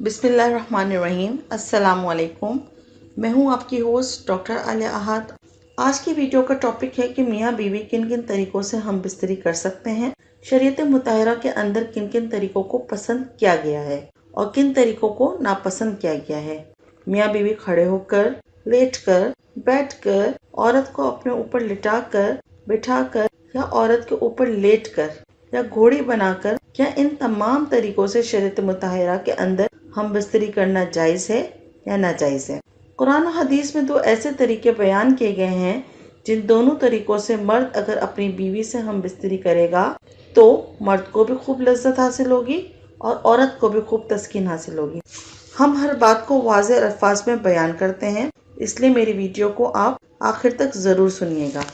बिस्मिल्लाहिर्रहमानिर्रहीम। अस्सलाम वालेकुम। मैं हूं आपकी होस्ट डॉक्टर आलिया अहाद। आज की वीडियो का टॉपिक है कि मियाँ बीवी किन किन तरीकों से हम बिस्तरी कर सकते हैं। शरीयत मुताहरा के अंदर किन किन तरीकों को पसंद किया गया है और किन तरीकों को नापसंद किया गया है। मियाँ बीवी खड़े होकर, लेटकर, बैठकर, औरत को अपने ऊपर लिटाकर, बिठाकर या औरत के ऊपर लेटकर या घोड़ी बनाकर, क्या इन तमाम तरीकों से शरीयत मुताहरा के अंदर हम बिस्तरी करना जायज़ है या नाजायज़ है। कुरान और हदीस में दो ऐसे तरीके बयान किए गए हैं जिन दोनों तरीकों से मर्द अगर अपनी बीवी से हम बिस्तरी करेगा तो मर्द को भी खूब लज्जत हासिल होगी और औरत को भी खूब तस्कीन हासिल होगी। हम हर बात को वाज़ेह अल्फाज में बयान करते हैं, इसलिए मेरी वीडियो को आप आखिर तक ज़रूर सुनिएगा।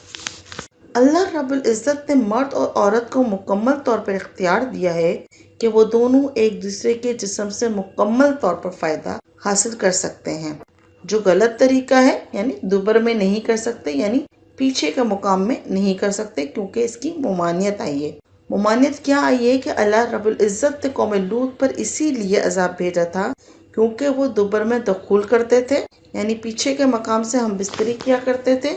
अल्लाह रब्बुल इज़्ज़त ने मर्द और औरत को मुकम्मल तौर पर इख्तियार दिया है कि वो दोनों एक दूसरे के जिस्म से मुकम्मल तौर पर फ़ायदा हासिल कर सकते हैं। जो गलत तरीका है यानी दुबर में नहीं कर सकते, यानी पीछे के मुकाम में नहीं कर सकते, क्योंकि इसकी मुमानियत आई है। मुमानियत क्या आई है कि अल्लाह रब्बुल इज़्ज़त ने कौम लूत पर इसीलिए अज़ाब भेजा था क्योंकि वो दुबर में दखूल करते थे, यानी पीछे के मकाम से हम बिस्तरी किया करते थे,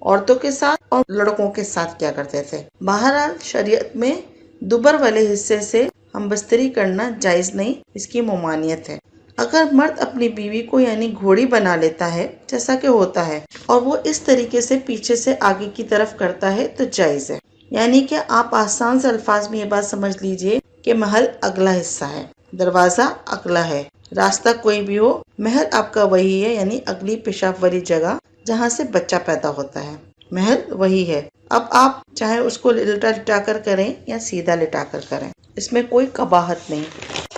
औरतों के साथ और लड़कों के साथ किया करते थे। बहरहाल शरीयत में दुबर वाले हिस्से से हम बिस्तरी करना जायज़ नहीं, इसकी मुमानियत है। अगर मर्द अपनी बीवी को यानी घोड़ी बना लेता है, जैसा कि होता है, और वो इस तरीके से पीछे से आगे की तरफ करता है तो जायज़ है। यानी कि आप आसान से अल्फाज में ये बात समझ लीजिए कि महल अगला हिस्सा है, दरवाज़ा अगला है, रास्ता कोई भी हो, महल आपका वही है, यानी अगली पेशाब वाली जगह जहाँ से बच्चा पैदा होता है, महल वही है। अब आप चाहे उसको लिटा लिटा कर करें या सीधा लिटा कर करें, इसमें कोई कबाहत नहीं,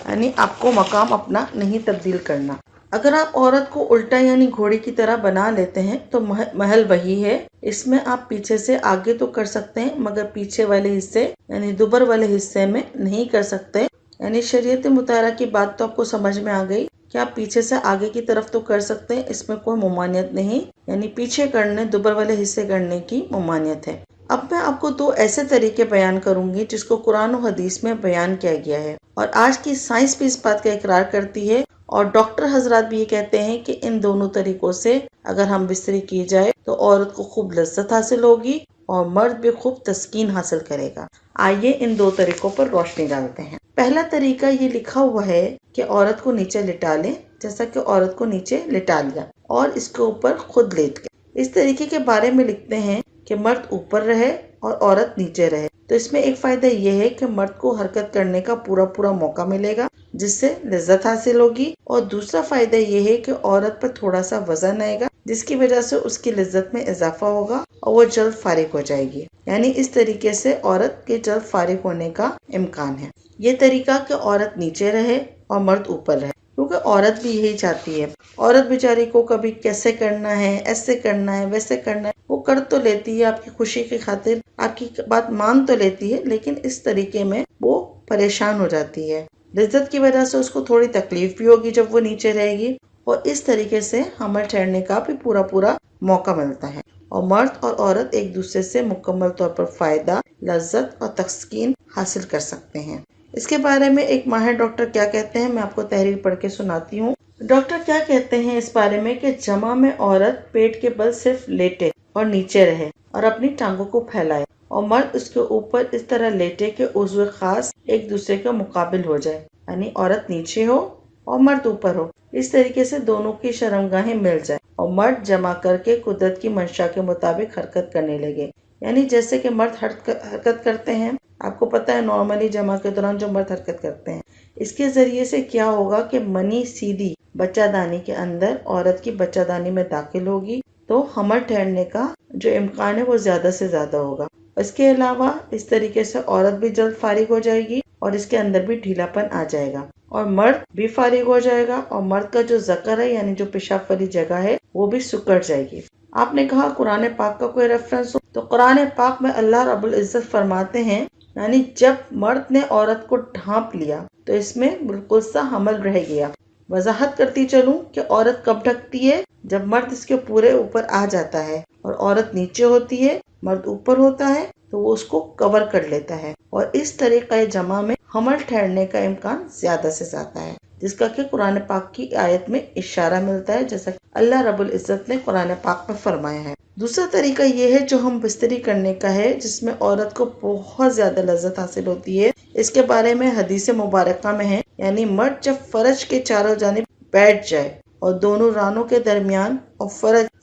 यानी आपको मकाम अपना नहीं तब्दील करना। अगर आप औरत को उल्टा यानी घोड़ी की तरह बना लेते हैं तो महल वही है। इसमें आप पीछे से आगे तो कर सकते हैं, मगर पीछे वाले हिस्से यानी दुबर वाले हिस्से में नहीं कर सकते। यानी शरीयत मुताहरा की बात तो आपको समझ में आ गई कि आप पीछे से आगे की तरफ तो कर सकते हैं, इसमें कोई मुमानियत नहीं, यानी पीछे करने, दुबर वाले हिस्से करने की मुमानियत है। अब मैं आपको दो ऐसे तरीके बयान करूंगी जिसको कुरान और हदीस में बयान किया गया है, और आज की साइंस भी इस बात का इकरार करती है, और डॉक्टर हजरात भी ये कहते हैं कि इन दोनों तरीकों से अगर हम बिस्तरी की जाए तो औरत को खूब लज्जत हासिल होगी और मर्द भी खूब तस्कीन हासिल करेगा। आइए इन दो तरीकों पर रोशनी डालते हैं। पहला तरीका ये लिखा हुआ है कि औरत को नीचे लिटा लें, जैसा कि औरत को नीचे लिटा लिया और इसके ऊपर खुद लेट गए। इस तरीके के बारे में लिखते हैं कि मर्द ऊपर रहे और औरत नीचे रहे, तो इसमें एक फायदा यह है कि मर्द को हरकत करने का पूरा पूरा मौका मिलेगा, जिससे लज्जत हासिल होगी, और दूसरा फायदा यह है कि औरत पर थोड़ा सा वजन आएगा, जिसकी वजह से उसकी लज्जत में इजाफा होगा और वो जल्द फारिग हो जाएगी। यानी इस तरीके से औरत के जल्द फारिग होने का इम्कान है। ये तरीका कि औरत नीचे रहे और मर्द ऊपर रहे, क्योंकि औरत भी यही चाहती है। औरत बेचारी को कभी कैसे करना है, ऐसे करना है, वैसे करना है, वो कर तो लेती है आपकी खुशी की खातिर, आपकी बात मान तो लेती है, लेकिन इस तरीके में वो परेशान हो जाती है। लज्जत की वजह से उसको थोड़ी तकलीफ भी होगी जब वो नीचे रहेगी, और इस तरीके से हमल ठहरने का भी पूरा पूरा मौका मिलता है, और मर्द और औरत एक दूसरे से मुकम्मल तौर पर फायदा, लज्जत और तस्कीन हासिल कर सकते हैं। इसके बारे में एक माहिर डॉक्टर क्या कहते हैं, मैं आपको तहरीर पढ़ के सुनाती हूँ। डॉक्टर क्या कहते हैं इस बारे में कि जमा में औरत पेट के बल सिर्फ लेटे और नीचे रहे और अपनी टांगों को फैलाए, और मर्द उसके ऊपर इस तरह लेटे कि उज़्व खास एक दूसरे के मुकाबिल हो जाए, यानी औरत नीचे हो और मर्द ऊपर हो। इस तरीके से दोनों की शर्मगाहें मिल जाए और मर्द जमा करके कुदरत की मंशा के मुताबिक हरकत करने लगे। यानी जैसे कि मर्द हरकत करते हैं, आपको पता है नॉर्मली जमा के दौरान जो मर्द हरकत करते हैं, इसके जरिए से क्या होगा कि मनी सीधी बच्चादानी के अंदर औरत की बच्चादानी में दाखिल होगी, तो हमल ठहरने का जो इम्कान है वो ज्यादा से ज्यादा होगा। इसके अलावा इस तरीके से औरत भी जल्द फारिग हो जाएगी और इसके अंदर भी ढीलापन आ जाएगा, और मर्द भी फारिग हो जाएगा, और मर्द का जो ज़कर है यानी जो पेशाब वाली जगह है वो भी सुकड़ जाएगी। आपने कहा कुरान पाक का कोई रेफरेंस हो, तो कुरान पाक में अल्लाह रब्बुल इज़्ज़त फरमाते हैं, यानी जब मर्द ने औरत को ढांप लिया तो इसमें बिल्कुल सा हमल रह गया। वजाहत करती चलूं कि औरत कब ढकती है, जब मर्द इसके पूरे ऊपर आ जाता है, और औरत नीचे होती है, मर्द ऊपर होता है, तो वो उसको कवर कर लेता है, और इस तरीके जमा में हमल ठहरने का इम्कान ज्यादा से ज्यादा है। جس کا کہ قرآن پاک کی آیت میں اشارہ ملتا ہے، جیسا کہ اللہ رب العزت نے قرآن پاک میں فرمایا ہے۔ دوسرا طریقہ یہ ہے جو ہم بستری کرنے کا ہے، جس میں عورت کو بہت زیادہ لذت حاصل ہوتی ہے۔ اس کے بارے میں حدیث مبارکہ میں ہے، یعنی مرد جب فرج کے چاروں جانب بیٹھ جائے اور دونوں رانوں کے درمیان، اور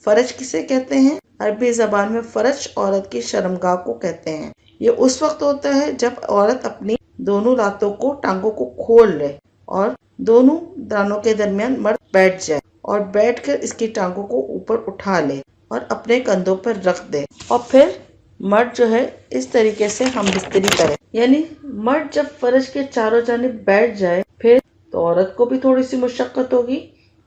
فرج کسے کہتے ہیں؟ عربی زبان میں فرج عورت کی شرمگاہ کو کہتے ہیں۔ یہ اس وقت ہوتا ہے جب عورت اپنی دونوں لاتوں کو، ٹانگوں کو کھول لے اور دونوں رانوں کے درمیان مرد بیٹھ جائے اور بیٹھ کر اس کی ٹانگوں کو اوپر اٹھا لے اور اپنے کندھوں پر رکھ دے، اور پھر مرد جو ہے اس طریقے سے ہم بستری کرے۔ یعنی مرد جب فرج کے چاروں جانب بیٹھ جائے پھر تو عورت کو بھی تھوڑی سی مشقت ہوگی۔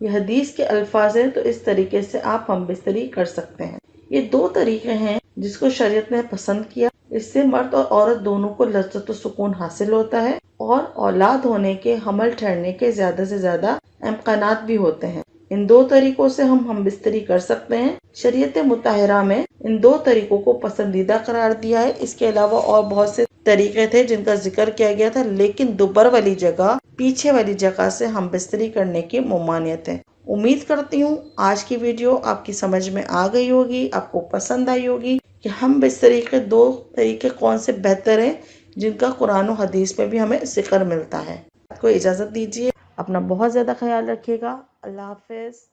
یہ حدیث کے الفاظ ہیں، تو اس طریقے سے آپ ہم بستری کر سکتے ہیں۔ یہ دو طریقے ہیں جس کو شریعت نے پسند کیا۔ اس سے مرد اور عورت دونوں کو لذت و سکون حاصل ہوتا ہے اور اولاد ہونے کے، حمل ٹھہرنے کے زیادہ سے زیادہ امکانات بھی ہوتے ہیں۔ ان دو طریقوں سے ہم بستری کر سکتے ہیں۔ شریعت مطہرہ میں ان دو طریقوں کو پسندیدہ قرار دیا ہے۔ اس کے علاوہ اور بہت سے طریقے تھے جن کا ذکر کیا گیا تھا، لیکن دوبر والی جگہ، پیچھے والی جگہ سے ہم بستری کرنے کی ممانعت ہے۔ امید کرتی ہوں آج کی ویڈیو آپ کی سمجھ میں آ گئی ہوگی، آپ کو پسند آئی ہوگی کہ ہم بستری کے دو طریقے کون سے بہتر ہیں جن کا قرآن و حدیث میں بھی ہمیں ذکر ملتا ہے۔ آپ کو اجازت دیجیے، اپنا بہت زیادہ خیال رکھیے گا۔ اللہ حافظ۔